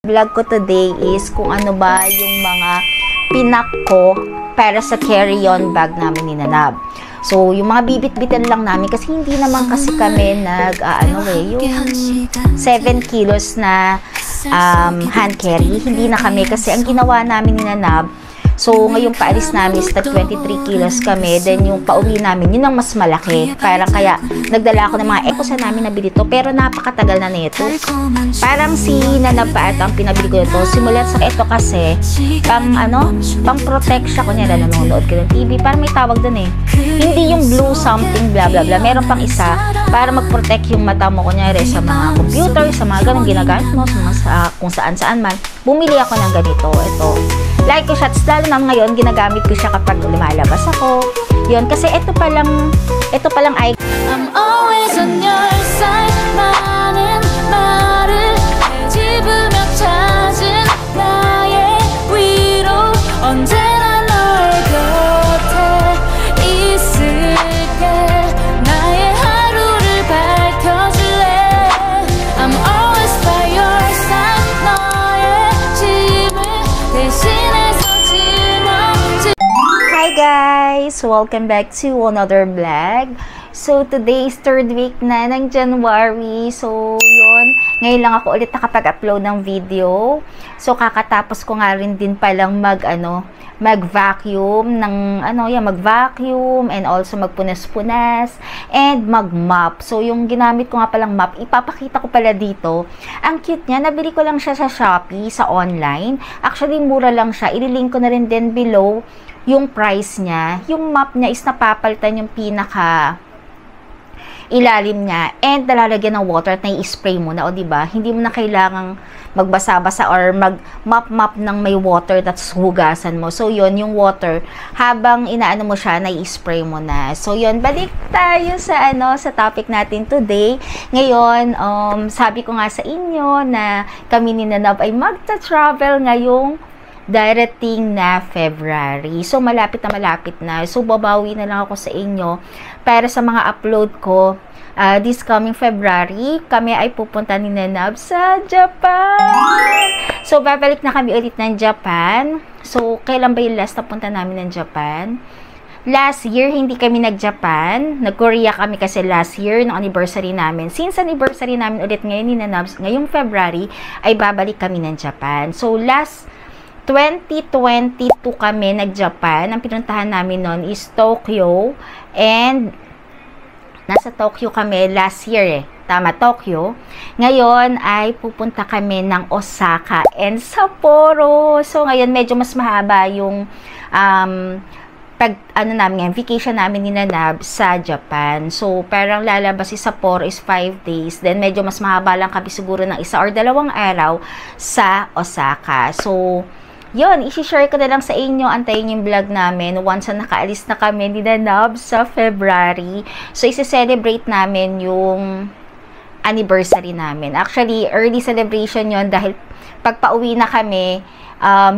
Vlog ko today is kung ano ba yung mga pinak ko para sa carry-on bag namin ni Nanab. So, yung mga bibit-bitan lang namin kasi hindi naman kasi kami yung 7 kilos na hand carry. Hindi na kami kasi ang ginawa namin ni Nanab, so, ngayong paalis namin is 23 kilos kami. Then, yung pauwi namin, yun ang mas malaki. Parang kaya, nagdala ako ng mga eco sa namin nabili to. Pero, napakatagal na nito. Parang si Nanab pa at ang pinabili ko ito. Simulat sa ito kasi, pang protect siya. Kunyari, nanonood ka ng TV. Parang may tawag dun eh. Hindi yung blue something, blah, blah, blah. Meron pang isa para mag-protect yung mata mo. Kunyari, sa mga computer, sa mga ganun ginagamit mo, kung saan-saan man. Bumili ako ng ganito. Ito. Like ko siya, lalo na ngayon, ginagamit ko siya kapag lumalabas ako. Yun, kasi ito palang ay I'm always on your side. 많은 말을 집으며 찾은 나의 위로 언제나 너의 곁에 있을게. 나의 하루를 밝혀줄래. I'm always by your side. 너의 짐을 대신해 Hi guys! Welcome back to another vlog. So, today is 3rd week na ng January. So, yun. Ngayon lang ako ulit nakapag-upload ng video. So, kakatapos ko nga rin din palang mag-vacuum mag-vacuum and also magpunas-punas and mag-mop. So, yung ginamit ko nga palang mop, ipapakita ko pala dito. Ang cute niya, nabili ko lang siya sa Shopee, sa online. Actually, mura lang siya. Ililink ko na rin din below yung price niya. Yung mop niya is napapalitan yung pinaka ilalim niya and nalalagyan ng water at nai-spray mo na, o diba? Hindi mo na kailangang magbasa-basa or mag-mop ng may water that's hugasan mo. So, yun, yung water, habang inaano mo siya, nai-spray mo na. So, yun, balik tayo sa sa topic natin today. Ngayon, sabi ko nga sa inyo na kami ni Nanab ay magta-travel ngayong darating na February. So, malapit na. So, babawi na lang ako sa inyo para sa mga upload ko. This coming February, kami ay pupunta ni Nanab sa Japan. So, babalik na kami ulit ng Japan. So, kailan ba yung last na punta namin ng Japan? Last year, hindi kami nag-Japan. Nag-Korea kami kasi last year, no anniversary namin. Since anniversary namin ulit ngayon ni Nanab, ngayong February, ay babalik kami ng Japan. So, last 2022 kami nag-Japan. Ang pinuntahan namin noon is Tokyo. And nasa Tokyo kami last year Tama, Tokyo. Ngayon ay pupunta kami ng Osaka and Sapporo. So ngayon medyo mas mahaba yung vacation namin ni Nanab sa Japan. So, parang lalabas si Sapporo is 5 days. Then, medyo mas mahaba lang kami siguro ng 1 or 2 araw sa Osaka. So, yun, isi-share ko na lang sa inyo. Antayin yung vlog namin once na nakaalis na kami ni Nanab sa February. So, isi-celebrate namin yung anniversary namin. Actually, early celebration yon dahil pag pauwi na kami,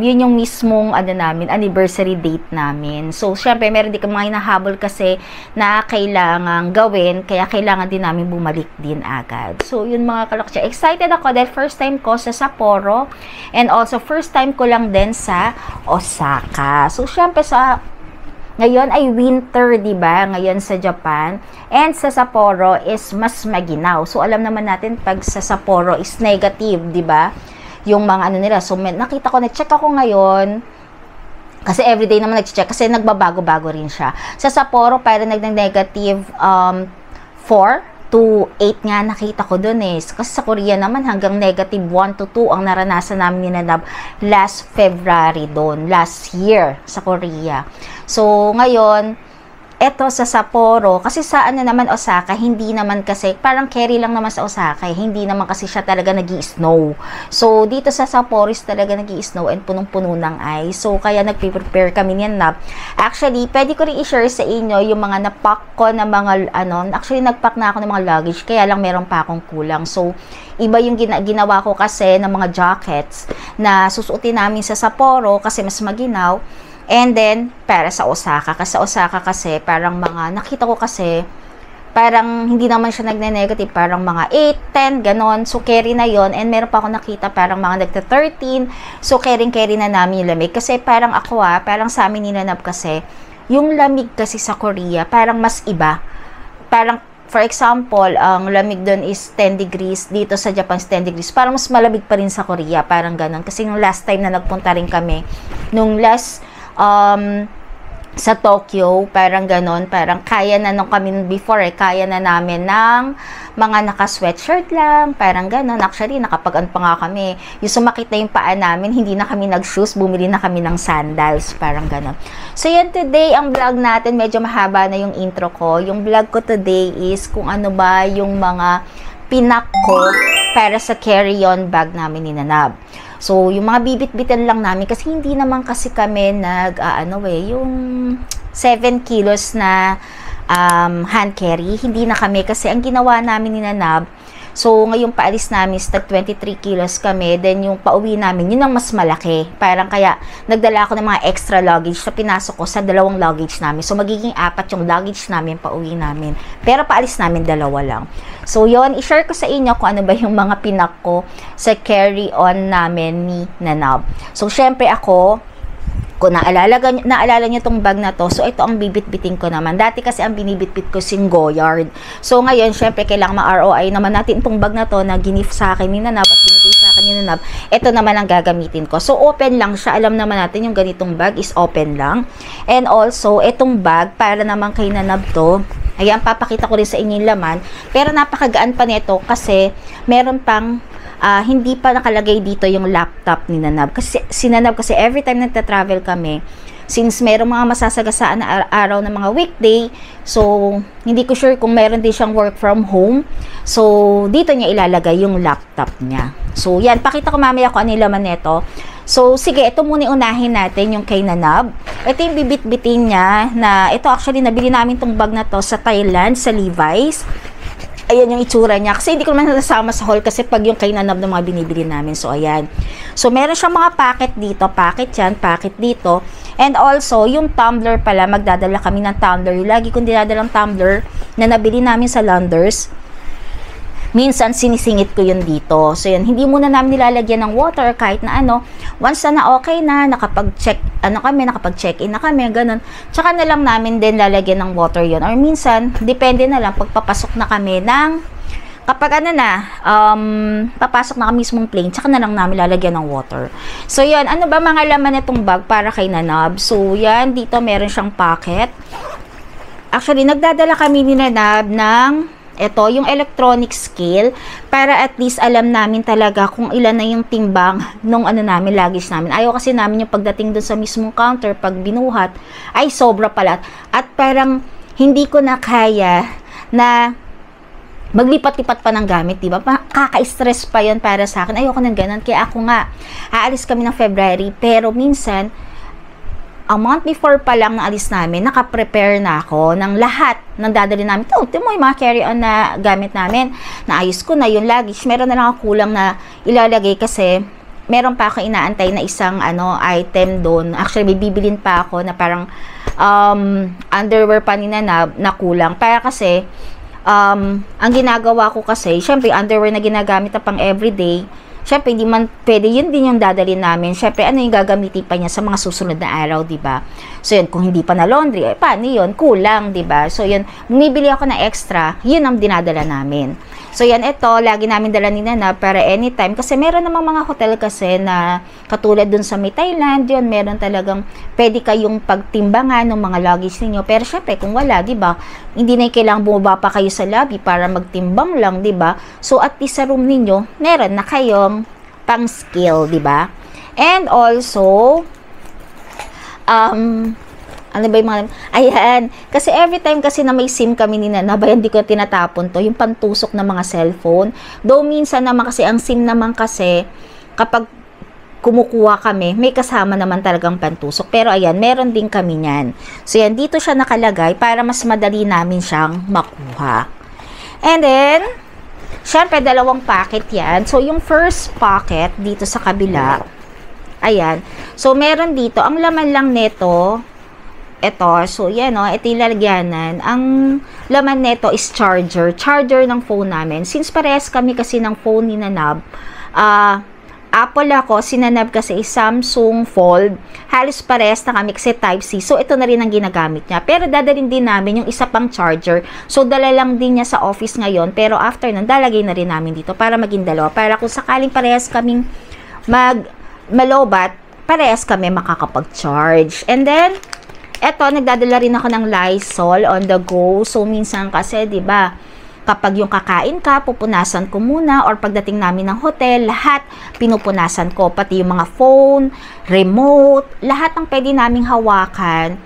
yun yung mismong anniversary date namin. So, syempre, meron din mga hinahabol kasi na kailangan gawin, kaya kailangan din namin bumalik din agad. So, yun mga kalokcha. Excited ako dahil first time ko sa Sapporo and also first time ko lang din sa Osaka. So, syempre, ngayon ay winter, diba? Ngayon sa Japan. And sa Sapporo is mas maginaw. So, alam naman natin pag sa Sapporo is negative, diba? Yung mga nila. So, nakita ko, na-check ako ngayon. Kasi everyday naman nag-check. Kasi nagbabago-bago rin siya. Sa Sapporo, parang nag-negative 4 to 8 nga nakita ko dun eh. Kasi sa Korea naman, hanggang negative 1 to 2 ang naranasan namin ni Nanab last February doon. Last year sa Korea. So, ngayon, eto sa Sapporo, kasi sa naman Osaka, hindi naman kasi, parang carry lang naman sa Osaka, hindi naman kasi siya talaga nag-i-snow. So, dito sa Sapporo is talaga nag-i-snow and punong-puno ng ice. So, kaya nag-prepare kami niyan na. Actually, pwede ko rin i-share sa inyo yung mga napak ko na mga, actually, nagpack na ako ng mga luggage, kaya lang meron pa akong kulang. So, iba yung ginawa ko kasi ng mga jackets na susuotin namin sa Sapporo kasi mas maginaw. And then, para sa Osaka. Kasi sa Osaka kasi, parang nakita ko kasi, parang hindi naman siya nagne-negative, parang mga 8, 10, ganon. So, carry na yon. And meron pa ako nakita parang mga nagta-13. So, carry na namin yung lamig. Kasi parang ako parang sa amin nilanap kasi, yung lamig kasi sa Korea, parang mas iba. Parang, for example, ang lamig doon is 10 degrees. Dito sa Japan is 10 degrees. Parang mas malamig pa rin sa Korea. Parang ganon. Kasi nung last time na nagpunta rin kami, nung last, sa Tokyo, parang ganon, parang kaya na nung kami before kaya na namin ng mga naka-sweatshirt lang, parang ganon. Actually, nakapag-an pa nga kami. Yung sumakit na yung paa namin, hindi na kami nag-shoes, bumili na kami ng sandals, parang ganon. So, yan today, ang vlog natin, medyo mahaba na yung intro ko. Yung vlog ko today is kung ano ba yung mga pinak ko para sa carry-on bag namin ni Nanab. So, yung mga bibit-bitan lang namin kasi hindi naman kasi kami yung 7 kilos na hand carry. Hindi na kami kasi ang ginawa namin ni Nanab, so, ngayong paalis namin is 23 kilos kami. Then, yung pauwi namin, yun ang mas malaki. Parang kaya, nagdala ako ng mga extra luggage na pinasok ko sa 2 luggage namin. So, magiging 4 yung luggage namin, pauwi namin. Pero, paalis namin 2 lang. So, yun, i-share ko sa inyo kung ano ba yung mga pinak ko sa carry-on namin ni Nanab. So, syempre ako, kung naalala nyo tong bag na to, so ito ang bibit-biting ko naman. Dati kasi ang binibit-bit ko sing Goyard. So ngayon, syempre kailangan ma-ROI naman natin itong bag na to na gift sa akin ni Nanab at binigay sa akin ni Nanab. Ito naman ang gagamitin ko. So open lang siya. Alam naman natin yung ganitong bag is open lang. And also, itong bag, para naman kay Nanab to. Ayan, papakita ko rin sa inyo yung laman. Pero napakagaan pa nito kasi meron pang hindi pa nakalagay dito yung laptop ni Nanab. Kasi si Nanab kasi every time nagta-travel kami, since merong mga masasagasaan na araw ng mga weekday, so hindi ko sure kung meron din siyang work from home. So dito niya ilalagay yung laptop niya. So yan, pakita ko mamaya kung ano yung laman nito. So sige, ito muna unahin natin yung kay Nanab. Ito yung bibit-bitin niya na ito actually nabili namin tong bag na to sa Thailand, sa Levi's. Ayan yung itsura niya. Kasi hindi ko naman nasama sa haul kasi pag yung kay Nanab ng mga binibili namin. So, ayan. So, meron siyang mga packet dito. Packet yan, packet dito. And also, yung tumbler pala, magdadala kami ng tumbler. Yung lagi kong dinadalang tumbler na nabili namin sa Landers. Minsan, sinisingit ko yun dito. So, yun. Hindi muna namin nilalagyan ng water kahit na ano. Once na okay na, nakapag-check-in na kami, ganun. Tsaka na lang namin din lalagyan ng water yun. Or minsan, depende na lang, pagpapasok na kami ng, kapag papasok na kami mismong plane, tsaka na lang namin lalagyan ng water. So, yan. Ano ba mga laman itong bag para kay Nanab? So, yan. Dito meron siyang pocket. Actually, nagdadala kami ni Nanab ng ito, yung electronic scale, para at least alam namin talaga kung ilan na yung timbang nung namin, luggage namin. Ayaw kasi namin yung pagdating dun sa mismong counter, pag binuhat, ay sobra pala. At parang hindi ko na kaya na maglipat-lipat pa ng gamit, diba? Kaka-stress pa yon para sa akin. Ayoko nang ganun. Kaya ako nga, aalis kami ng February, pero minsan, a month before pa lang na alis namin, naka-prepare na ako ng lahat ng dadali namin. Ito mo yung mga carry-on na gamit namin. Naayos ko na yung luggage. Meron na lang ako kulang na ilalagay kasi meron pa ako inaantay na isang item doon. Actually, may bibilin pa ako na parang underwear pa ni Nanab na kulang. Para kasi, ang ginagawa ko kasi, syempre, underwear na ginagamit na pang everyday, syempre, hindi man pwede, yun din yung dadalhin namin. Syempre, ano yung gagamitin pa niya sa mga susunod na araw, diba? So, yun, kung hindi pa na laundry, paano yun? Kulang, diba? So, yun, bumibili ako na extra, yun ang dinadala namin. So, yan, ito, lagi namin dala ni Nanab para anytime. Kasi meron namang mga hotel kasi na katulad dun sa may Thailand, yun, meron talagang pwede kayong pagtimbangan ng mga luggage ninyo. Pero, syempre, kung wala, diba? Hindi na kailangang bumaba pa kayo sa lobby para magtimbang lang, diba? So, at least sa room ninyo, meron na kayong pang scale, diba? And also, ano ba yung mga, ayan, kasi every time kasi na may SIM kami ni Nanab, hindi ko tinatapon to, yung pantusok ng mga cellphone. Though minsan naman kasi, ang SIM naman kasi, kapag kumukuha kami, may kasama naman talagang pantusok. Pero ayan, meron din kami niyan. So yan, dito siya nakalagay para mas madali namin siyang makuha. And then, syempre, 2 packet yan. So, yung first packet, dito sa kabila, ayan. So, meron dito, ang laman lang nito, Ito, so yan o, ito yung lalagyanan. Ang laman nito is charger ng phone namin. Since parehas kami kasi ng phone ni Nanab, Apple ako, si Nanab kasi is Samsung Fold, halos parehas na kami kasi Type-C, so ito na rin ang ginagamit niya. Pero dadalhin din namin yung isa pang charger, so dala lang din niya sa office ngayon, pero after nun, dalagay na rin namin dito para maging dalawa, para kung sakaling parehas kaming malobat, parehas kami makakapag-charge. And then, eto, nagdadala rin ako ng Lysol on the go. So, minsan kasi, di ba, kapag yung kakain ka, pupunasan ko muna, or pagdating namin ng hotel, lahat pinupunasan ko. Pati yung mga phone, remote, lahat ng pwede naming hawakan,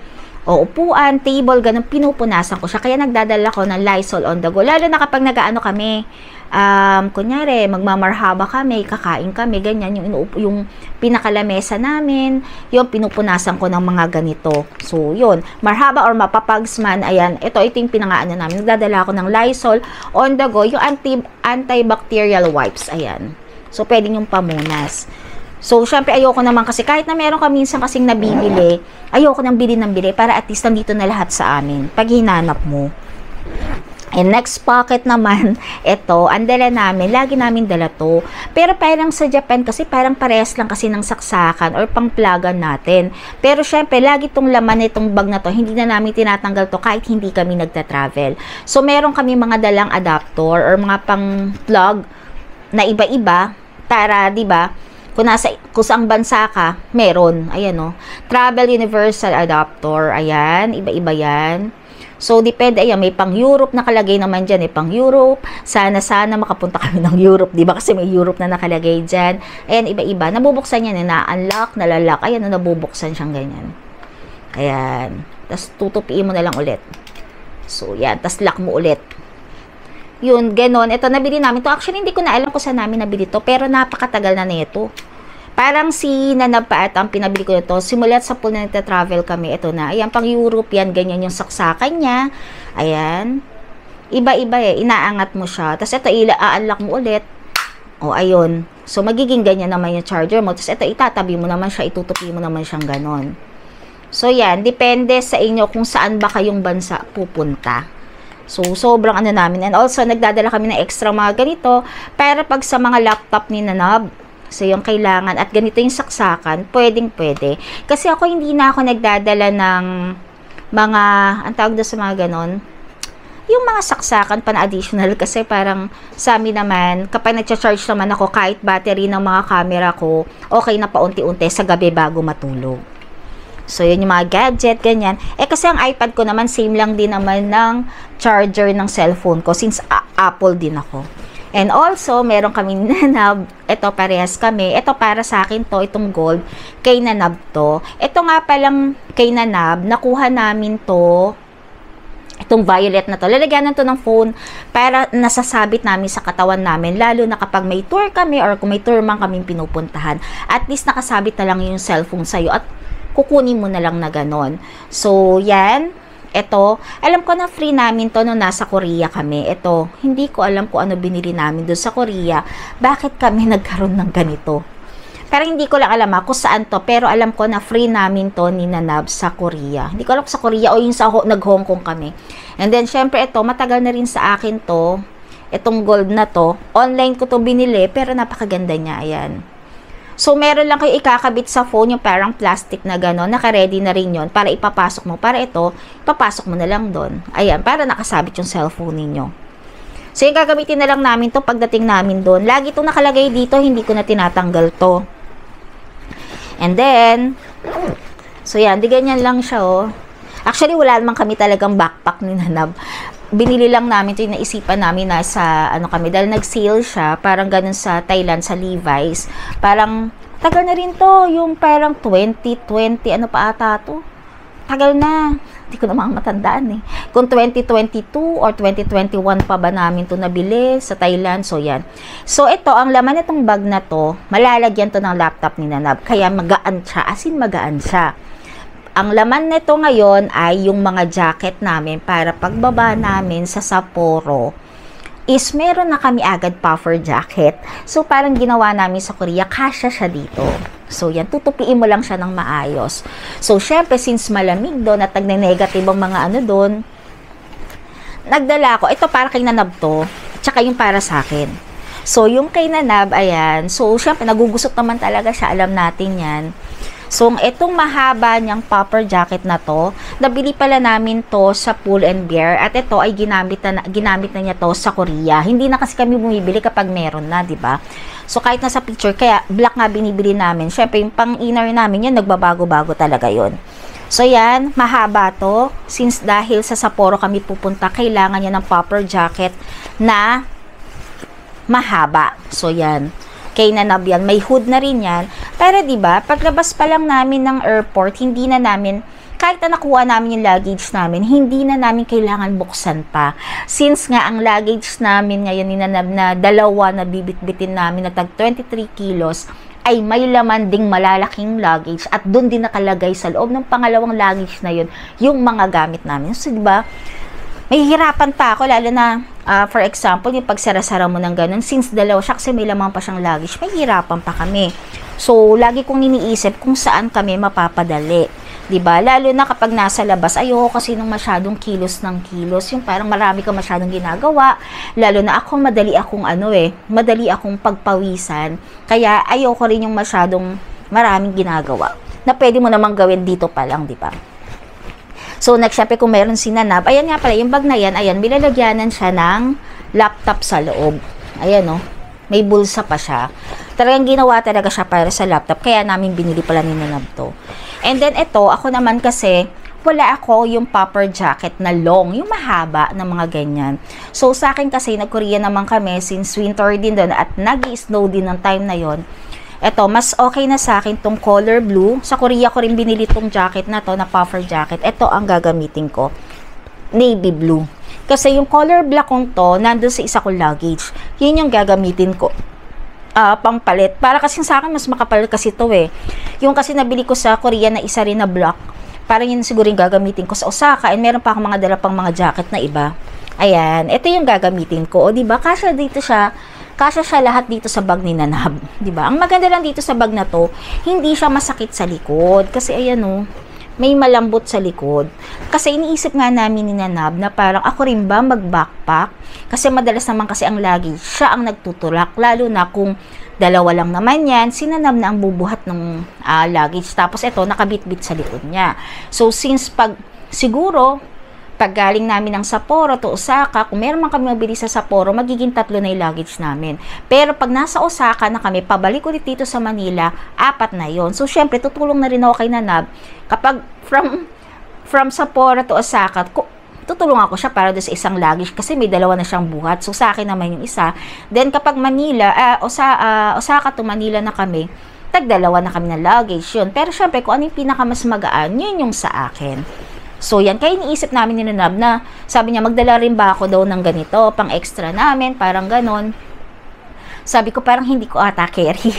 o upuan, table, ganun, pinupunasan ko siya. Kaya nagdadala ko ng Lysol on the go. Lalo na kapag nag-ano kami, kunyari, magmamarhaba kami, kakain kami, ganyan, yung pinakalamesa namin, yung pinupunasan ko ng mga ganito. So, yun, marhaba or mapapagsman, ayan, ito yung pinangaano namin. Nagdadala ako ng Lysol on the go, yung antibacterial wipes, ayan. So, pwedeng yung pamunas. So, syempre, ayoko naman kasi, kahit na meron ka minsan kasing nabibili, ayoko nang bili ng bili, para at least nandito na lahat sa amin, pag hinanap mo. And next pocket naman, ito, ang dala namin, lagi namin dala to. Pero parang sa Japan kasi, parang parehas lang kasi ng saksakan or pangplagan natin. Pero syempre, lagi tong laman itong bag na to, hindi na namin tinatanggal to kahit hindi kami nagta-travel. So, meron kami mga dalang adapter or mga pang-plug na iba-iba para, di ba, kung saang bansa ka, meron. Ayan, no. Travel Universal Adapter. Ayan, iba-iba yan. So, depende, ayan, may pang-Europe nakalagay naman dyan, pang-Europe. Sana makapunta kami ng Europe, di ba? Kasi may Europe na nakalagay dyan. Ayan, iba-iba. Nabubuksan yan, na-unlock, nalalak. Ayan, nabubuksan siyang ganyan. Ayan. Tapos, tutupiin mo na lang ulit. So, yan. Tapos, lock mo ulit. Yun, ganon. Ito, nabili namin to. Actually, hindi ko na alam kung saan namin nabili to, pero napakatagal na nito. Parang si Nanab pa at ang pinabili ko ito. Simulat sa pool na nagta-travel kami. Ito na. Ayan, pang Europe yan. Ganyan yung saksakan niya. Ayan. Iba-iba eh. Inaangat mo siya. Tapos ito, i-unlock mo ulit. O, ayun. So, magiging ganyan naman yung charger mo. Tapos ito, itatabi mo naman siya. Itutupi mo naman siyang ganon. So, yan. Depende sa inyo kung saan ba kayong bansa pupunta. So, sobrang ano namin. And also, nagdadala kami ng extra mga ganito. Para pag sa mga laptop ni Nanab, so, yung kailangan, at ganito yung saksakan, pwedeng-pwede. Kasi ako, hindi na ako nagdadala ng mga, ang tawag doon sa mga ganon, yung mga saksakan pa na additional. Kasi parang, sa amin naman, kapag nagcha-charge naman ako, kahit battery ng mga camera ko, okay na paunti-unti sa gabi bago matulog. So, yun yung mga gadget, ganyan. Eh, kasi ang iPad ko naman, same lang din naman ng charger ng cellphone ko, since Apple din ako. And also, meron kami Nanab. Ito, parehas kami. Ito, para sa akin to, itong gold. Kay Nanab to. Ito nga palang kay Nanab, nakuha namin to, itong violet na to. Lalagyan to ng phone para nasasabit namin sa katawan namin. Lalo na kapag may tour kami or kung may tour man kami pinupuntahan. At least nakasabit na lang yung cellphone sa'yo at kukunin mo na lang na ganon. So, yan. Ito, alam ko na free namin to nung nasa Korea kami. Ito, hindi ko alam kung ano binili namin doon sa Korea. Bakit kami nagkaroon ng ganito? Parang hindi ko lang alam kung saan to. Pero alam ko na free namin to ni Nanab sa Korea. Hindi ko alam sa Korea o yung sa nag-Hong Kong kami. And then, syempre ito, matagal na rin sa akin to. Itong gold na to. Online ko to binili, pero napakaganda niya. Ayan. So, meron lang kayo ikakabit sa phone, yung parang plastic na gano'n, naka-ready na rin yon para ipapasok mo. Para ito, ipapasok mo na lang doon. Ayan, para nakasabit yung cellphone ninyo. So, yung gagamitin na lang namin to pagdating namin doon. Lagi itong nakalagay dito, hindi ko na tinatanggal to. And then, so yan, di ganyan lang siya, oh. Actually, wala naman kami talagang backpack ni Nanab. Binili lang namin ito, yung naisipan namin na sa, ano kami, dahil nag-sale siya, parang ganun sa Thailand, sa Levi's. Parang, tagal na rin to, yung parang 2020, ano pa ata to? Tagal na. Hindi ko naman matandaan eh. Kung 2022 or 2021 pa ba namin to nabili sa Thailand. So, yan. So, ito, ang laman itong bag na to, malalagyan to ng laptop ni Nanab. Kaya magaan siya, as in magaan siya. Ang laman nito ngayon ay yung mga jacket namin para pagbaba namin sa Sapporo, is meron na kami agad puffer jacket. So, parang ginawa namin sa Korea, kasya siya dito. So, yan, tutupiin mo lang siya ng maayos. So, syempre, since malamig doon at nagne-negative ang mga ano doon, nagdala ko, ito para kay Nanab to, tsaka yung para sa akin. So, yung kay Nanab, ayan, so, syempre, nagugusot naman talaga siya, alam natin yan. So, itong mahaba niyang puffer jacket na to, nabili pala namin to sa Pull and Bear at ito ay ginamit na niya to sa Korea. Hindi na kasi kami bumibili kapag meron na, 'di ba? So, kahit nasa picture, kaya black nga binibili namin. Syempre, yung pang-inner namin yan, nagbabago-bago talaga yon. So, yan, mahaba to. Since dahil sa Sapporo kami pupunta, kailangan niya ng puffer jacket na mahaba. So, yan. Kay Nanab yan, may hood na rin yan. Pero 'di ba, paglabas pa lang namin ng airport, hindi na namin, kahit na nakuha namin yung luggage namin, hindi na namin kailangan buksan pa. Since nga ang luggage namin ngayon ni Nanab na dalawa na bibit-bitin namin na tag 23 kilos, ay may laman ding malalaking luggage at doon din nakalagay sa loob ng pangalawang luggage na yun, yung mga gamit namin. So 'di ba, may hirapan pa ako, lalo na, for example, yung pagsara-sara mo ng ganun, since dalawa siya, kasi may lamang pa siyang luggage, may hirapan pa kami. So, lagi kong iniisip kung saan kami mapapadali. Diba? Lalo na kapag nasa labas, ayoko kasi nung masyadong kilos ng kilos, yung parang marami ka masyadong ginagawa. Lalo na ako, madali akong pagpawisan. Kaya, ayoko rin yung masyadong maraming ginagawa. Na pwede mo namang gawin dito pa lang, diba? So, syempre kung meron si Nanab, ayan nga pala, yung bag na yan, ayan, bilalagyanan siya ng laptop sa loob. Ayan, oh, may bulsa pa siya. Talagang ginawa talaga siya para sa laptop, kaya namin binili pala ni Nanab to. And then, ito, ako naman kasi, wala ako yung puffer jacket na long, yung mahaba na mga ganyan. So, sa akin kasi, nag-Korea naman kami, since winter din doon, at nag-i-snow din ng time na yon. Eto, mas okay na sa akin tong color blue. Sa Korea ko rin binili tong jacket na to, na puffer jacket. Ito ang gagamitin ko. Navy blue. Kasi yung color black kong to, nandun sa isa kong luggage. Yun yung gagamitin ko. Pangpalit. Para kasi sa akin, mas makapal kasi to eh. Yung kasi nabili ko sa Korea na isa rin na black. Parang yun siguro yung gagamitin ko sa Osaka. And meron pa akong mga dala pang mga jacket na iba. Ayan. Ito yung gagamitin ko. O diba? Kasya siya lahat dito sa bag ni Nanab, 'di ba? Ang maganda lang dito sa bag na 'to, hindi siya masakit sa likod kasi ayan oh, may malambot sa likod. Kasi iniisip nga namin ni Nanab na parang ako rin ba mag-backpack? Kasi madalas naman kasi ang luggage, siya ang nagtutulak, lalo na kung dalawa lang naman yan, si Nanab na ang bubuhat ng luggage. Tapos ito, nakabit-bit sa likod niya. So since siguro pag galing namin ng Sapporo to Osaka, kung meron man kami mabili sa Sapporo, magiging 3 na yung luggage namin. Pero pag nasa Osaka na kami, pabalik ulit dito sa Manila, 4 na yon. So, syempre, tutulong na rin ako kay Nanab. Kapag from Sapporo to Osaka, tutulong ako siya para doon sa isang luggage kasi may dalawa na siyang buhat. So, sa akin naman yung isa. Then, kapag Osaka to Manila na kami, tag-2 na kami ng luggage yun. Pero, syempre, kung ano yung pinakamas magaan, yun yung sa akin. So, yan. Kaya iniisip namin ni Nanab na sabi niya, magdala rin ba ako daw ng ganito, pang extra namin, parang ganon. Sabi ko, parang hindi ko ata carry.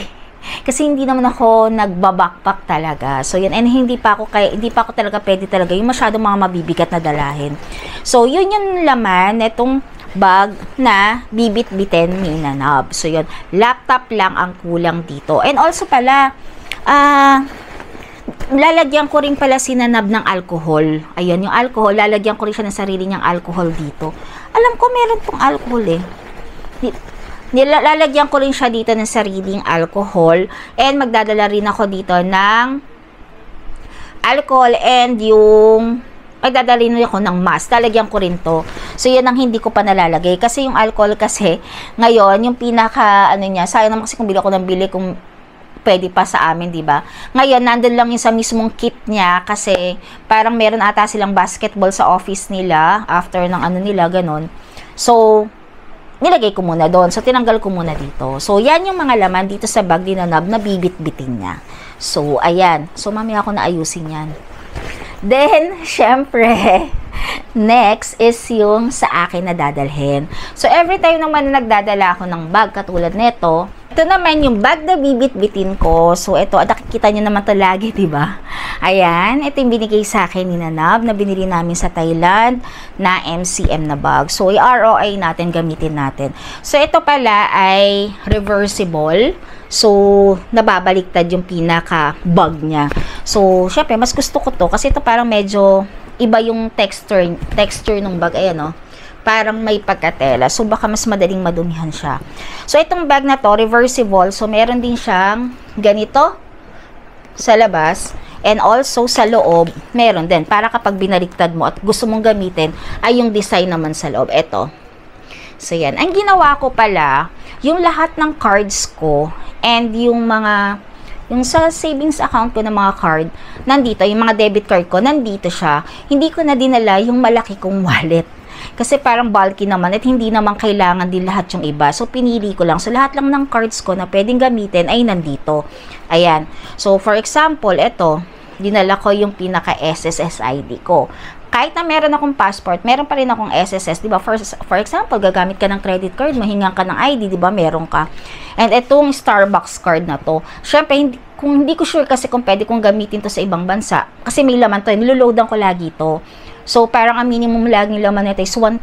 Kasi hindi naman ako nagbabackpack talaga. So, yan. And hindi pa ako talaga pwede talaga yung masyadong mga mabibigat na dalahin. So, yun yung laman netong bag na bibit-bitin ni Nanab. So, yun. Laptop lang ang kulang dito. And also pala, lalagyan ko rin pala si Nanab ng alcohol. Ayun, yung alcohol, lalagyan ko rin siya ng sarili niyang alcohol dito. Alam ko, meron pong alcohol eh. Lalagyan ko rin siya dito ng sariling alcohol. And magdadala rin ako dito ng alcohol and yung magdadala rin ako ng mask. Lalagyan ko rin to. So, yun ang hindi ko pa nalalagay. Kasi yung alcohol kasi, ngayon, yung pinaka, sayang naman kasi kung bili ako ng bili, kung pwede pa sa amin, di ba? Ngayon, nandun lang yung sa mismong kit niya kasi parang meron ata silang basketball sa office nila after ng nila, ganun. So, nilagay ko muna doon. So, tinanggal ko muna dito. So, yan yung mga laman dito sa bag ni Nanab na bibit-bitin niya. So, ayan. So, mamaya ako na ayusin yan. Then, syempre, next is yung sa akin na dadalhin. So, every time naman na nagdadala ako ng bag, katulad nito, Ito naman yung bag na bibit-bitin ko. So, ito, nakikita nyo naman to lagi, diba? Ayan, ito yung binigay sa akin ni Nanab na binili namin sa Thailand na MCM na bag. So, i-ROI natin, gamitin natin. So, ito pala ay reversible. So, nababaliktad yung pinaka-bag niya. So, syempre, mas gusto ko to kasi ito parang medyo iba yung texture ng bag. Ayan, no? Parang may pagkatela. So, baka mas madaling madumihan siya. So, itong bag na to, reversible. So, meron din siyang ganito sa labas. And also, sa loob, meron din. Para kapag binaliktad mo at gusto mong gamitin, ay yung design naman sa loob. Ito. So, yan. Ang ginawa ko pala, yung lahat ng cards ko and yung sa savings account ko ng mga card, nandito. Yung mga debit card ko, nandito siya. Hindi ko na dinala yung malaki kong wallet. Kasi parang bulky naman at hindi naman kailangan din lahat yung iba. So, pinili ko lang. So, lahat lang ng cards ko na pwedeng gamitin ay nandito. Ayan. So, for example, ito, dinala ko yung pinaka-SSS ID ko. Kahit na meron akong passport, meron pa rin akong SSS, di ba? For example, gagamit ka ng credit card, mahingan ka ng ID, di ba? Meron ka. And itong Starbucks card na to, syempre, kung hindi ko sure kasi kung pwede kong gamitin to sa ibang bansa, kasi may laman to, niloloadan ko lagi to. So, parang ang minimum laging laman nito is 1,000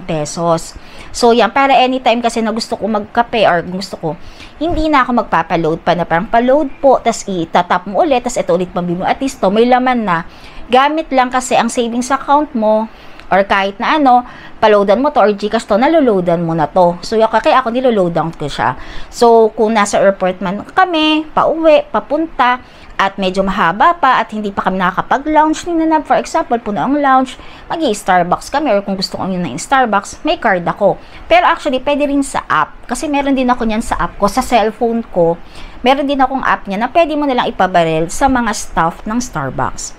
pesos. So, yan. Para anytime kasi na gusto ko magkape or gusto ko, hindi na ako magpapaload pa na parang paload po, tas itatap mo ulit, tas ito ulit pambili mo. At least to, may laman na. Gamit lang kasi ang savings account mo or kahit na ano, paloadan mo to or Gcash to, naloloadan mo na to. So, kaya ako niloloadan ko siya. So, kung nasa airport man kami, pauwi, papunta, at medyo mahaba pa at hindi pa kami nakakapag-lounge ni Nanab. For example, puno ang lounge, mag-i-Starbucks kami or kung gusto ko yun na Starbucks, may card ako. Pero actually, pwede rin sa app. Kasi meron din ako niyan sa app ko, sa cellphone ko. Meron din akong app niya na pwede mo nalang ipabarel sa mga staff ng Starbucks.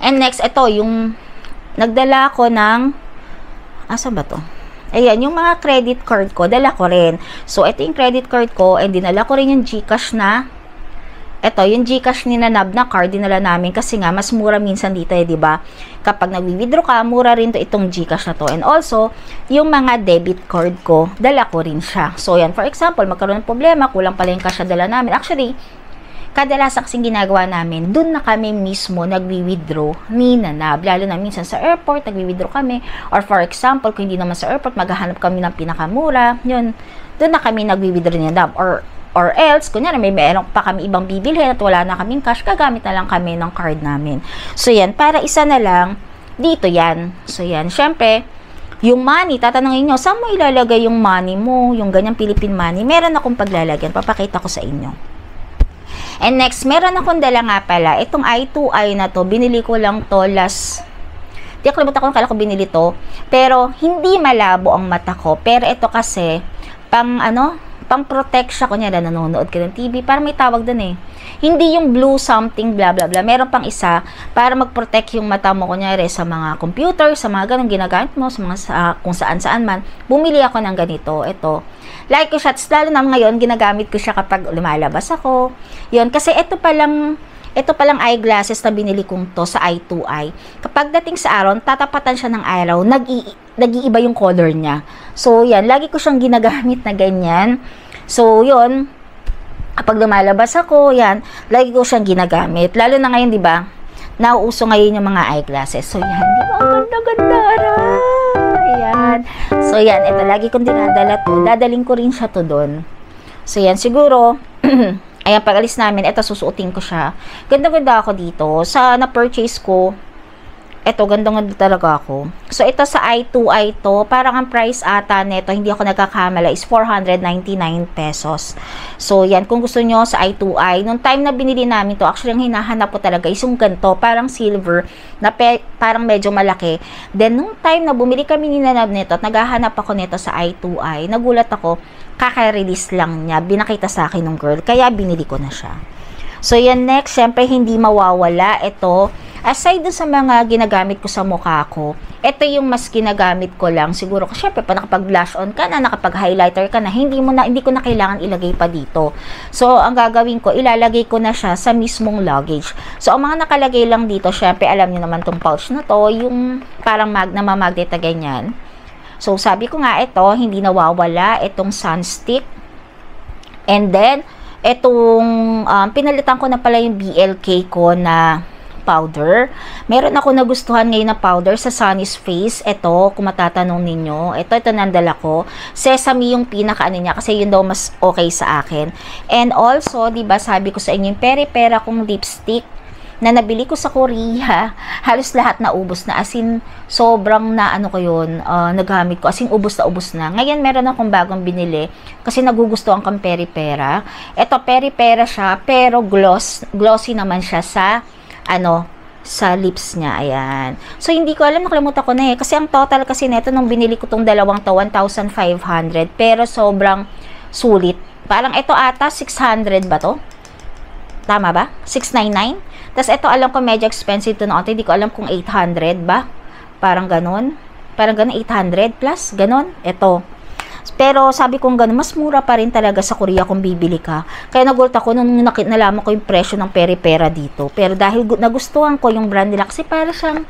And next, ito, yung nagdala ko ng, asa ba to? Ayan, yung mga credit card ko, dala ko rin. So, ito yung credit card ko and dinala ko rin yung Gcash na ito, yung Gcash ni Nanab na card, dinala namin kasi nga, mas mura minsan dito eh, diba? Kapag nag-withdraw ka, mura rin to itong Gcash na to. And also, yung mga debit card ko, dala ko rin siya. So, yan, for example, magkaroon ng problema, kulang pala yung cash na dala namin. Actually, kadalasan kasing ginagawa namin, dun na kami mismo nagwi-withdraw ni Nanab. Lalo na minsan sa airport, nagwi-withdraw kami. Or for example, kung hindi naman sa airport, maghahanap kami ng pinakamura. Yun, dun na kami nagwi-withdraw ni Nanab. Or else, kunyari may meron pa kami ibang bibilhin at wala na kaming cash, gagamit na lang kami ng card namin. So, yan. Para isa na lang, dito yan. So, yan. Syempre, yung money, tatanungin nyo, saan mo ilalagay yung money mo? Yung ganyang Philippine money? Meron akong paglalagyan. Papakita ko sa inyo. And next, meron akong dala nga pala. Itong I2I na to, binili ko lang to last... Di ako limutan ko, kala ko binili to. Pero, hindi malabo ang mata ko. Pero ito kasi, pang-protect siya, kunyari nanonood ka ng TV, parang may tawag dun eh. Hindi yung blue something, blah blah blah. Meron pang isa para mag-protect yung mata mo, kunyari sa mga computer, sa mga ganong ginagamit mo, sa mga kung saan-saan man. Bumili ako ng ganito. Ito. Like ko siya, lalo na ngayon, ginagamit ko siya kapag lumalabas ako. Yun, kasi ito palang eyeglasses na binili kong to sa I2I. Kapag dating sa araw, tatapatan siya ng araw, nag-iiba yung color niya. So, yan. Lagi ko siyang ginagamit na ganyan. So, yun. Kapag lumalabas ako, yan. Lagi ko siyang ginagamit. Lalo na ngayon, di ba? Nauuso ngayon yung mga eyeglasses. So, yan. Di ba? Ganda-ganda. Ayan. So, yan. Ito, lagi kong dinadala to. Dadaling ko rin siya to doon. So, yan. Siguro, ayan, pag alis namin, ito, susuotin ko siya. Ganda-ganda ako dito. Sa na-purchase ko, ito, ganda-ganda talaga ako. So, ito sa I2I to, parang ang price ata nito, hindi ako nagkakamala, is 499 pesos. So, yan, kung gusto nyo sa I2I, nung time na binili namin to, actually, ang hinahanap ko talaga is yung ganito, parang silver, na parang medyo malaki. Then, nung time na bumili kami ni Nanab nito, at naghahanap ako nito sa I2I, nagulat ako, kaka-release lang niya, binakita sa akin ng girl, kaya binili ko na siya. So, yan next, syempre, hindi mawawala ito. Aside dun sa mga ginagamit ko sa mukha ko, ito yung mas ginagamit ko lang. Siguro, kasi syempre, pa nakapag-blush on ka na, nakapag-highlighter ka na, hindi ko na kailangan ilagay pa dito. So, ang gagawin ko, ilalagay ko na siya sa mismong luggage. So, ang mga nakalagay lang dito, syempre, alam niyo naman tong pouch na to, yung parang namamagnet na ganyan. So, sabi ko nga ito, hindi nawawala itong sunstick. And then, etong pinalitan ko na pala yung BLK ko na powder. Meron ako nagustuhan ngayon na powder sa Sunny's Face. Ito, kung matatanong ninyo. Ito nandala ko. Sesame yung pinaka-ano niya kasi yun daw mas okay sa akin. And also, diba sabi ko sa inyo, yung peri-pera kong lipstick na nabili ko sa Korea, halos lahat na ubos na. As in, sobrang na ano ko yun, nagamit ko. As in, ubos na. Ngayon, meron akong bagong binili kasi nagugustuhan kang peri-pera. Ito, peri-pera siya, pero glossy naman siya sa sa lips niya, ayan. So, hindi ko alam, nakalimutan ko na kasi ang total kasi neto nung binili ko tong dalawang to, 1,500, pero sobrang sulit. Parang ito ata, 600 ba to? Tama ba? 699? Tapos ito, alam ko medyo expensive to noon, hindi ko alam kung 800 ba? Parang ganun. 800 plus, ganun. Ito. Pero sabi kong gano'n, mas mura pa rin talaga sa Korea kung bibili ka. Kaya nagulat ako nung nalaman ko yung presyo ng peri-pera dito. Pero dahil nagustuhan ko yung brand nila, kasi para siyang,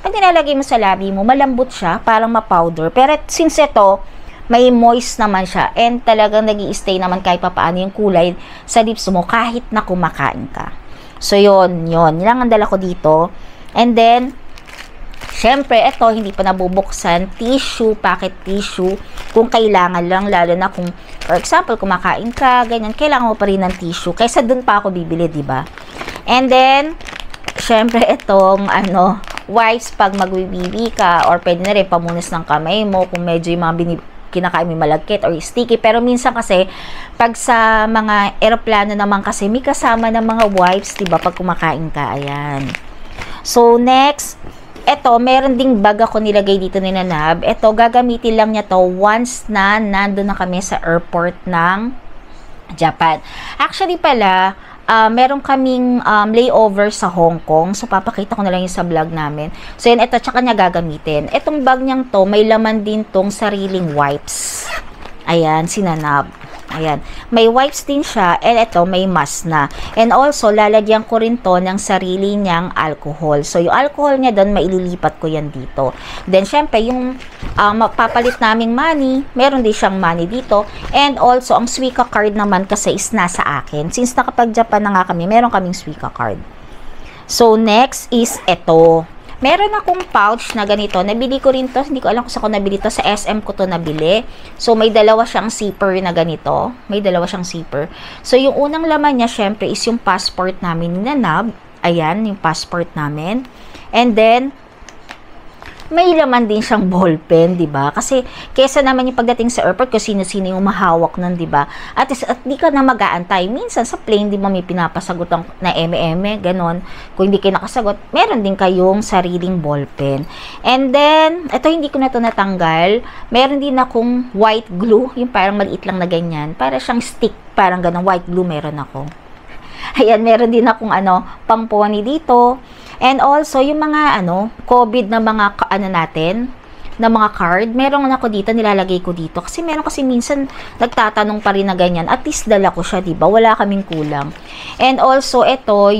pag nilalagay mo sa labi mo, malambot siya, parang ma-powder. Pero since ito, may moist naman siya, and talagang nag-i-stay naman kahit papaano yung kulay sa lips mo, kahit na kumakain ka. So, yun. Yun lang ang dala ko dito. And then, syempre, ito, hindi pa nabubuksan. Tissue, packet tissue. Kung kailangan lang, lalo na kung, for example, kumakain ka, ganyan, kailangan mo pa rin ng tissue. Kaysa dun pa ako bibili, diba? And then, syempre, itong, wipes pag magbibibi ka, or pwede na rin pamunas ng kamay mo, kung medyo yung mga kinakain mo malagkit or sticky. Pero minsan kasi, pag sa mga eroplano naman kasi, may kasama ng mga wipes, diba, pag kumakain ka. Ayan. So, next, eto, meron ding bag ako nilagay dito ni Nanab. Eto, gagamitin lang niya to once na nandun na kami sa airport ng Japan. Actually pala, meron kaming layover sa Hong Kong. So, papakita ko na lang yung sa vlog namin. So, yan, ito, tsaka niya gagamitin. Etong bag niyang to, may laman din tong sariling wipes. Ayan, si Nanab. Ayan. May wipes din siya, and ito, may mask na. And also, lalagyan ko rin to ng sarili niyang alcohol. So, yung alcohol niya doon, maililipat ko yan dito. Then, syempre, yung papalit naming money, meron din siyang money dito. And also, ang Suica card naman kasi is nasa akin. Since nakapag-Japan na nga kami, meron kaming Suica card. So, next is ito. Meron akong pouch na ganito. Nabili ko rin to. Hindi ko alam kung saan ko nabili to. Sa SM ko to nabili. So, may dalawa siyang zipper na ganito. May dalawa siyang zipper. So, yung unang laman niya, syempre, is yung passport namin ni Nanab. Ayan, yung passport namin. And then, may laman din siyang ballpen, diba? Kasi, kesa naman yung pagdating sa airport, kung sino-sino yung mahawak nun, diba? At di ka na mag-aantay. Minsan, sa plane, di ba, may pinapasagot na eme-eme, ganon. Kung hindi kayo nakasagot, meron din kayong sariling ballpen. And then, ito, hindi ko na ito natanggal. Meron din akong white glue, yung parang maliit lang na ganyan. Para siyang stick, parang ganon, white glue meron ako. Ayan, meron din akong pang pony dito. And also, yung mga, COVID na mga, natin, na mga card, meron ako dito, nilalagay ko dito. Kasi meron kasi minsan, nagtatanong pa rin na ganyan. At least, dala ko siya, diba? Wala kaming kulang. And also, ito,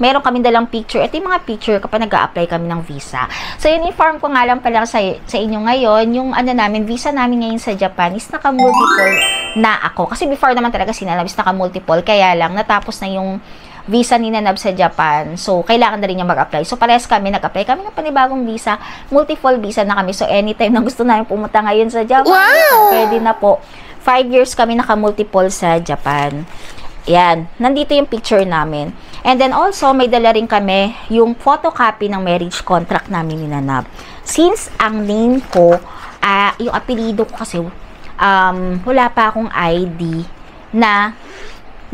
meron kaming dalang picture. Ito yung mga picture kapag nag-a-apply kami ng visa. So, yun, inform ko nga lang pala sa inyo ngayon, yung namin, visa namin ngayon sa Japan is naka-multiple na ako. Kasi before naman talaga sinalab is naka-multiple. Kaya lang, natapos na yung visa ni Nanab sa Japan. So, kailangan na rin niya mag-apply. So, parehas kami, nag-apply kami ng panibagong visa. Multiple visa na kami. So, anytime na gusto namin pumunta ngayon sa Japan, pwede na po. 5 years kami naka-multiple sa Japan. Yan. Nandito yung picture namin. And then also, may dala rin kami yung photocopy ng marriage contract namin ni Nanab. Since ang name ko, yung apelido ko kasi, wala pa akong ID na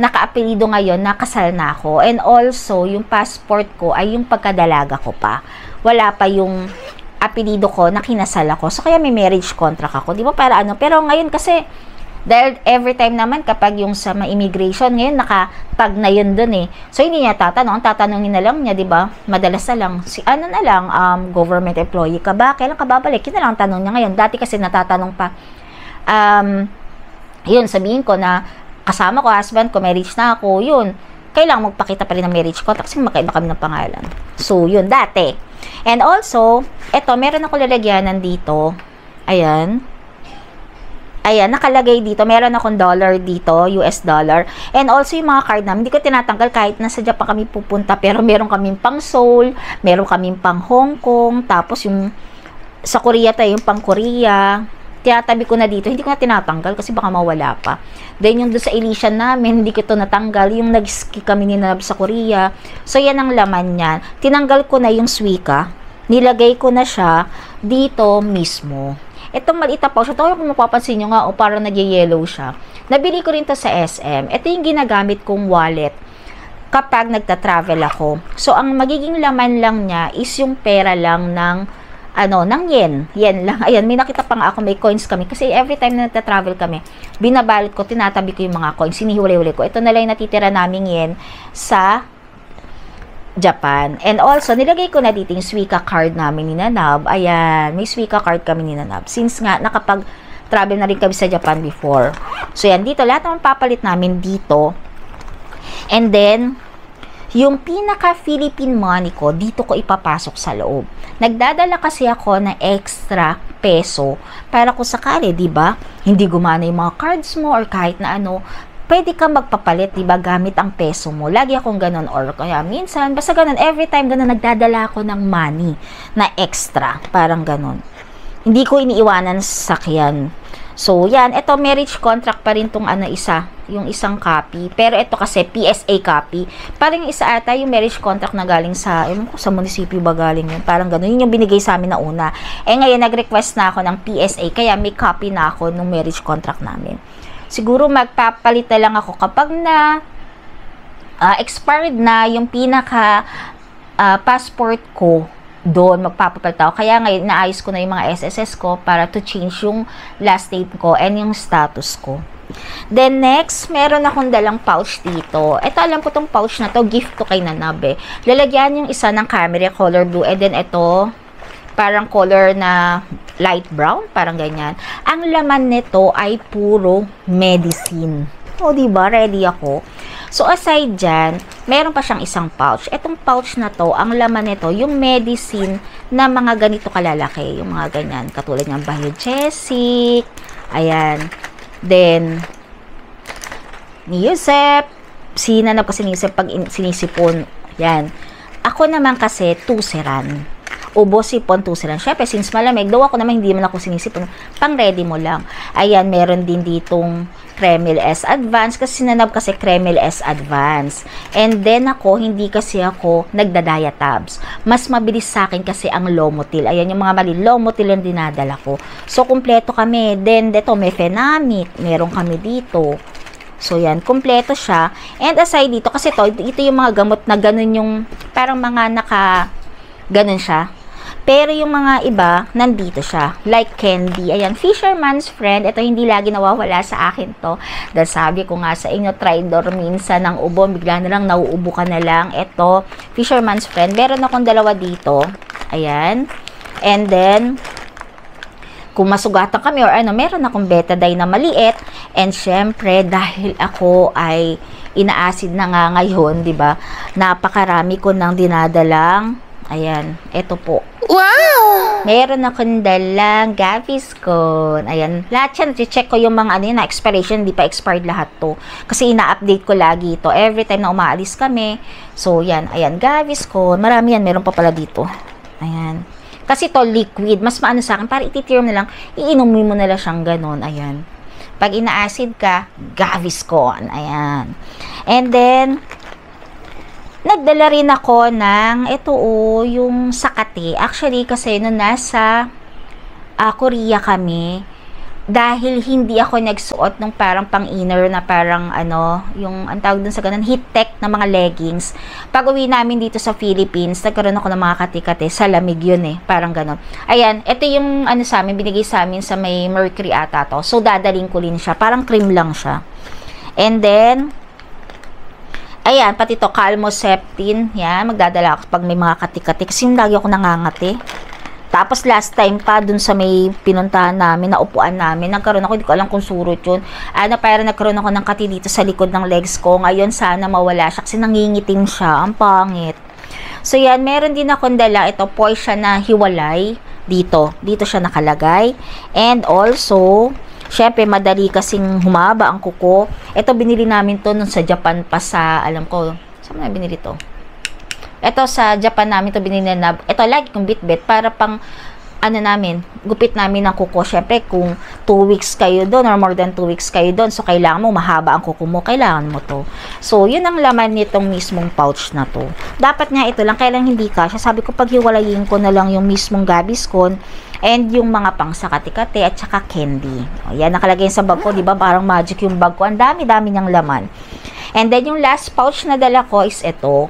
naka-apelido ngayon, nakasal na ako. And also, yung passport ko ay yung pagkadalaga ko pa. Wala pa yung apelido ko na kinasal ako. So, kaya may marriage contract ako. Di ba? Para Pero ngayon kasi, dahil every time naman kapag yung sa immigration, ngayon nakatag na yun dun eh. So, hindi niya tatanong. Tatanungin na lang niya, di ba? Madalas na lang. Government employee ka ba? Kailan ka babalik? Yun na lang tanong niya ngayon. Dati kasi natatanong pa. Yun, sabihin ko na kasama ko, husband ko, marriage na ako, yun. Kailangan magpakita pa rin ng marriage contract kasi magkaiba kami ng pangalan. So, yun, dati. And also, eto, meron ako lalagyanan dito. Ayan. Ayan, nakalagay dito. Meron akong dollar dito, US dollar. And also, yung mga card namin, hindi ko tinatanggal kahit nasa Japan kami pupunta. Pero meron kaming pang Seoul, meron kaming pang Hong Kong, tapos yung sa Korea tayo, yung pang Korea. Tinatabi ko na dito. Hindi ko na tinatanggal kasi baka mawala pa. Then, yung doon sa Elysian namin, hindi ko ito natanggal. Yung nag-ski kami ni Nab sa Korea. So, yan ang laman niyan. Tinanggal ko na yung Suica. Nilagay ko na siya dito mismo. Itong maliit na pouch, ito kung mapapansin nyo nga, parang nag-yellow siya. Nabili ko rin to sa SM. Ito yung ginagamit kong wallet kapag nagta-travel ako. So, ang magiging laman lang niya is yung pera lang ng, ng yen. Yen lang. Ayan, may nakita pa nga ako, may coins kami. Kasi every time na nagta-travel kami, binabalot ko, tinatabi ko yung mga coins, sinihiwalay-wali ko. Ito na lang yung natitira naming yen sa Japan. And also, nilagay ko na dito yung Suica card namin ni Nanab. Ayan, may Suica card kami ni Nanab. Since nga, nakapag-travel na rin kami sa Japan before. So, yan, dito, lahat naman papalit namin dito. And then, yung pinaka-Philippine money ko, dito ko ipapasok sa loob. Nagdadala kasi ako ng extra peso para kung sakali, di ba? Hindi gumana yung mga cards mo or kahit na pwede ka magpapalit, diba, gamit ang peso mo. Lagi akong ganun, or kaya minsan, basta ganun, every time ganun, nagdadala ako ng money na extra, parang ganun. Hindi ko iniiwanan sa sakyan. So, yan, ito, marriage contract pa rin tong yung isang copy. Pero ito kasi, PSA copy. Parang isa ata yung marriage contract na galing sa munisipyo ba galing yun? Parang ganun, yun yung binigay sa amin na una. Ngayon, nag-request na ako ng PSA, kaya may copy na ako ng marriage contract namin. Siguro magpapalit na lang ako kapag na expired na yung pinaka passport ko, doon magpapapalit ako. Kaya ngayon naayos ko na yung mga SSS ko para to change yung last name ko and yung status ko. Then next, meron akong dalang pouch dito. Ito, alam ko tong pouch na to, gift to kay Nanab. Lalagyan yung isa ng camera color blue, and then ito parang color na light brown, parang ganyan. Ang laman nito ay puro medicine. O, diba? Ready ako. So, aside dyan, meron pa siyang isang pouch. Etong pouch na to, ang laman nito, yung medicine na mga ganito kalalaki. Yung mga ganyan. Katulad ng Biogesic. Ayan. Then, Niusep. Sinanap kasi Niusep pag sinisipon. Yan. Ako naman kasi, Tuseran. Ubo, sipon, tuseran. Syempre, since malamig, daw ako naman hindi man ako sinisipon. Pang ready mo lang. Ayan, meron din ditong Kremil S Advance. Kasi sinanab kasi Kremil S Advance. And then ako, hindi kasi ako nagda-diatabs. Mas mabilis sa akin kasi ang Lomotil. Ayan, yung mga mali. Lomotil ang dinadala ko. So, kumpleto kami. Then, dito, may Phenamic. Meron kami dito. So, yan. Kumpleto siya. And aside dito, kasi ito yung mga gamot na ganun yung, parang mga ganun siya. Pero yung mga iba, nandito siya. Like candy. Ayan, Fisherman's Friend. Ito hindi lagi nawawala sa akin to. Dahil sabi ko nga sa inyo, tridor minsan ng ubo. Bigla na lang, nauubo ka na lang. Ito, Fisherman's Friend. Meron akong dalawa dito. Ayan. And then, kung masugatan kami or meron akong betadine na maliit. And syempre, dahil ako ay ina-acid na nga ngayon, di ba? Napakarami ko nang dinadalang. Ayan, ito po. Wow! Meron akong dalang Gaviscon. Ayan, lahat yan, check ko yung mga na expiration, hindi pa expired lahat to. Kasi ina-update ko lagi ito. Every time na umaalis kami. So, yan, ayan, Gaviscon. Marami yan, meron pa pala dito. Ayan. Kasi to liquid, mas maano sa akin, para ititirum na lang, iinumin mo na lang siyang ganun. Ayan. Pag ina-acid ka, Gaviscon. Ayan. And then, nagdala rin ako ng yung Sakati. Actually, kasi nung nasa Korea kami, dahil hindi ako nagsuot ng parang pang-inner na parang yung ang tawag dun sa ganun, heat tech na mga leggings. Pag uwi namin dito sa Philippines, nagkaroon ako ng mga kati-kati. Sa lamig yun parang ganun. Ayan, ito yung sa amin, binigay sa amin sa may Mercury ata to. So, dadaling ko rin siya. Parang cream lang siya. And then, ayan, pati to Calmoseptin. Yan, magdadala ako pag may mga kati-kati. Kasi yung lagi ako nangangati. Tapos last time pa, dun sa may pinuntahan namin, na upuan namin, nagkaroon ako, hindi ko alam kung surot yun. Parang nagkaroon ako ng kati dito sa likod ng legs ko. Ngayon, sana mawala siya kasi nangingitim siya. Ang pangit. So, yan, meron din akong dala. Ito, poise siya na hiwalay. Dito siya nakalagay. And also, Syempre, madali kasing humaba ang kuko. Ito, binili namin to nung sa Japan pa sa, alam ko, saan na binili to? Ito, sa Japan namin to binili na, ito, lagi kong bit-bit para pang, ano namin, gupit namin ng kuko. Syempre, kung 2 weeks kayo doon or more than 2 weeks kayo doon, so kailangan mo mahaba ang kuko mo, kailangan mo to. So, yun ang laman nitong mismong pouch na to. Dapat nga ito lang, kailang hindi kasya. Sabi ko, paghiwalayin ko na lang yung mismong Gaviscon and yung mga pang sa kati-kati at saka candy. O, yan, nakalagay sa bag ko, di ba? Parang magic yung bag ko. Ang dami-dami niyang laman. And then, yung last pouch na dala ko is ito.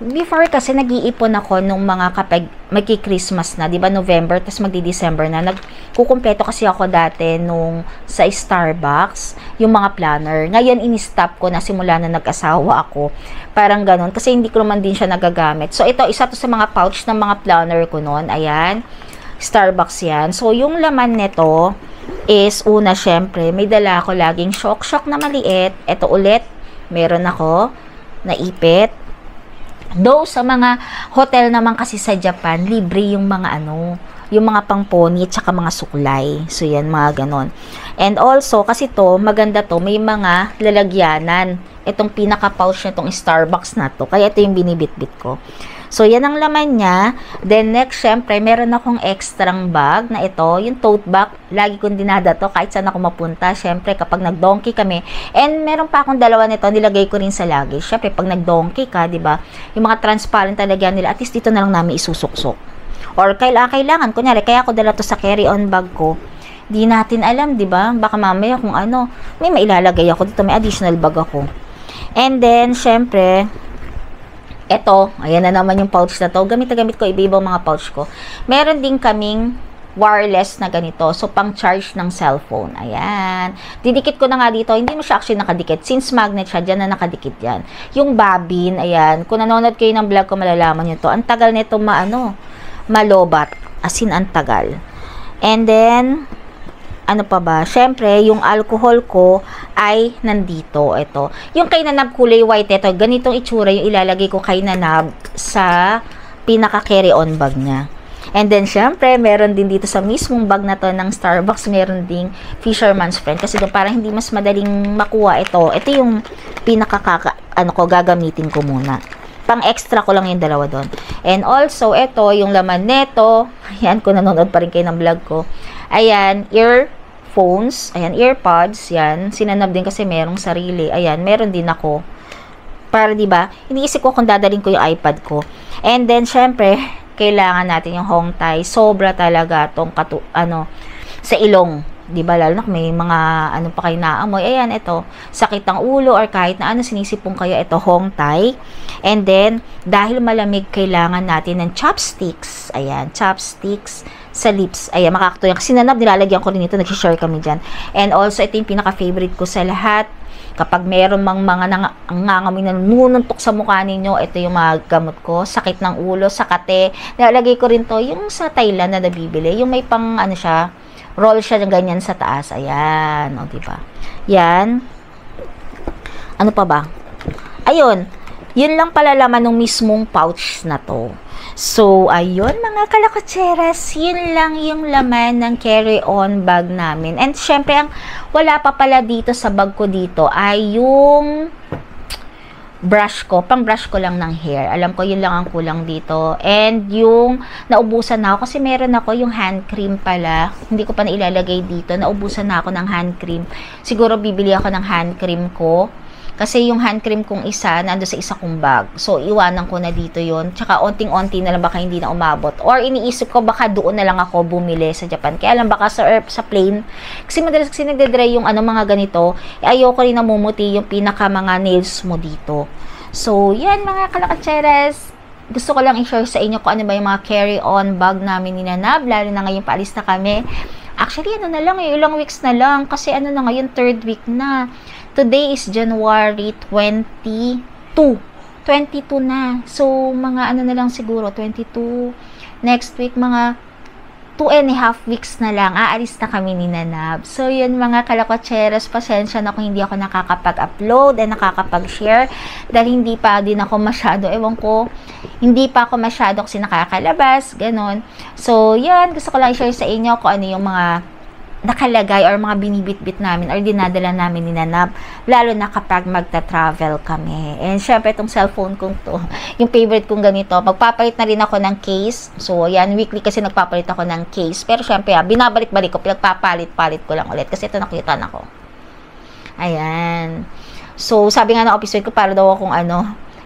Before kasi nag-iipon ako nung mga kapag magki-Christmas na, di ba, November, tapos magdi-December na, nagkukumpleto kasi ako dati nung sa Starbucks, yung mga planner. Ngayon, in-stop ko na simula na nag-asawa ako. Parang ganun, kasi hindi ko naman din siya nagagamit. So, ito, isa to sa mga pouch ng mga planner ko noon. Ayan, Starbucks yan. So, yung laman nito is, una, syempre, may dala ako laging shock na maliit. Ito ulit, meron ako, naipit. Though sa mga hotel naman kasi sa Japan, libre yung mga yung mga pangponi at saka mga suklay. So, yan, mga ganon. And also, kasi to, maganda to, may mga lalagyanan. Itong pinaka-pouch na itong Starbucks na to. Kaya ito yung binibit-bit ko. So, yan ang laman niya. Then, next, syempre, meron akong extrang bag na ito. Yung tote bag, lagi kong dinada to kahit saan ako mapunta. Syempre, kapag nag-donkey kami. And, meron pa akong dalawa nito, nilagay ko rin sa luggage. Syempre, pag nag-donkey ka, di ba? Yung mga transparent talaga nila, at least dito na lang namin isusuksok. Or, kailangan, kunyari, kaya ako dala to sa carry-on bag ko. Di natin alam, di ba? Baka mamaya kung ano, may mailalagay ako dito, may additional bag ako. And then, syempre, eto, ayan na naman yung pouch na to. Gamit na gamit ko, iba-ibang mga pouch ko. Meron din kaming wireless na ganito. So, pang-charge ng cellphone. Ayan. Didikit ko na nga dito. Hindi mo siya actually nakadikit. Since magnet siya, dyan na nakadikit yan. Yung bobbin, ayan. Kung nanonood kayo ng vlog ko, malalaman nyo to. Ang tagal nito malobat. As in, ang tagal. And then, ano pa ba? Syempre, yung alcohol ko ay nandito. Ito. Yung kay Nanab kulay white, ito. Ganitong itsura yung ilalagay ko kay Nanab sa pinaka-carry-on bag niya. And then, syempre, meron din dito sa mismong bag na to ng Starbucks, meron ding Fisherman's Friend. Kasi doon parang hindi mas madaling makuha ito. Ito yung gagamitin ko muna. Pang-extra ko lang yung dalawa doon. And also, ito, yung laman neto. Ayan, kung nanonood pa rin kayo ng vlog ko. Ayan, earphones. Ayan, earpods. Yan. Sinanab din kasi merong sarili. Ayan, meron din ako. Para, diba, iniisip ko kung dadaling ko yung iPad ko. And then, syempre, kailangan natin yung hongtai. Sobra talaga tong sa ilong. Diba, lalo na may mga pa kayo naamoy. Ayan, ito. Sakit ng ulo or kahit na sinisipong kayo. Ito, hongtai. And then, dahil malamig, kailangan natin ng chopsticks. Ayan, chopsticks sa lips. Ayan, makakatuloy. Kasi Nanab, nilalagyan ko rin ito. Nag-share kami dyan. And also, ito yung pinaka-favorite ko sa lahat. Kapag meron mga nangangamoy na nununtok sa mukha ninyo, ito yung mga gamot ko. Sakit ng ulo, sakate. Nilalagay ko rin to yung sa Thailand na nabibili. Yung may pang, siya, roll siya ng ganyan sa taas. Ayan. O, diba? Yan. Ano pa ba? Ayun. Yun lang pala laman ng mismong pouch na to. So, ayun mga kalakotseras, yun lang yung laman ng carry-on bag namin. And syempre, ang wala pa pala dito sa bag ko dito ay yung brush ko. Pang-brush ko lang ng hair. Alam ko, yun lang ang kulang dito. And yung naubusan na ako, kasi meron ako yung hand cream pala. Hindi ko pa nailalagay dito. Naubusan na ako ng hand cream. Siguro bibili ako ng hand cream ko. Kasi yung hand cream kong isa, nando sa isa kong bag. So, iwanan ko na dito yon. Tsaka, onting-onti na lang baka hindi na umabot. Or, iniisip ko, baka doon na lang ako bumili sa Japan. Kaya lang, baka sa plane. Kasi madalas kasi nagde-dry yung mga ganito. Ayoko rin namumuti yung pinaka mga nails mo dito. So, yan mga kalakatseres. Gusto ko lang i-share sa inyo kung ano ba yung mga carry-on bag namin ni Nanab. Lalo na ngayon, paalis na kami. Actually, na lang, ilang weeks na lang. Kasi na ngayon, 3rd week na. Today is January 22. 22 na. So, mga na lang siguro, 22. Next week, mga 2.5 weeks na lang. Aalis na kami ni Nanab. So, yun mga kalakotseros. Pasensya na kung hindi ako nakakapag-upload and nakakapag-share. Dahil hindi pa din ako masyado, hindi pa ako masyado kasi nakakalabas. Ganon. So, yan. Gusto ko lang i-share sa inyo kung ano yung mga nakalagay or mga binibitbit namin or dinadala namin ni Nanab, lalo na kapag magta-travel kami. And syempre itong cellphone kong to, yung favorite kong ganito, magpapalit na rin ako ng case. So yan, weekly kasi nagpapalit ako ng case, pero syempre binabalik-balik ko, pinagpapalit-palit ko lang ulit kasi ito nakita na ko. Ayan. So sabi nga ng office ko, para daw akong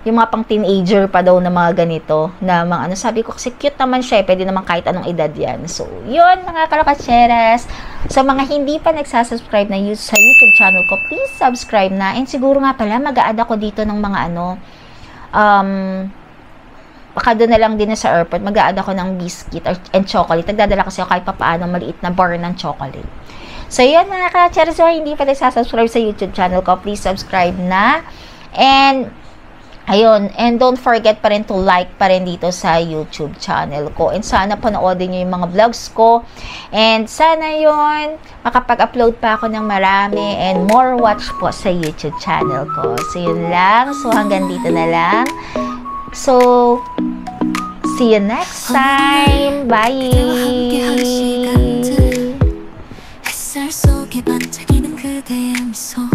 yung mga pang teenager pa daw na mga ganito, na mga sabi ko kasi cute naman siya, pwede naman kahit anong edad yan. So, yun mga kalokatseras. Sa mga hindi pa nagsasubscribe na sa YouTube channel ko, please subscribe na. And siguro nga pala, mag-a-add ako dito ng mga baka doon na lang din sa airport, mag-a-add ako ng biscuit and chocolate. Nagdadala kasi ako kahit papaano maliit na bar ng chocolate. So, yun mga kalokatseras. So, hindi pa nagsasubscribe sa YouTube channel ko, please subscribe na. And ayun, and don't forget pa rin to like pa rin dito sa YouTube channel ko. And sana panoodin nyo yung mga vlogs ko. And sana yun, makapag-upload pa ako ng marami and more watch po sa YouTube channel ko. So yun lang. So hanggang dito na lang. So, see you next time. Bye! 햇살 속에 반짝이는 그대의 미소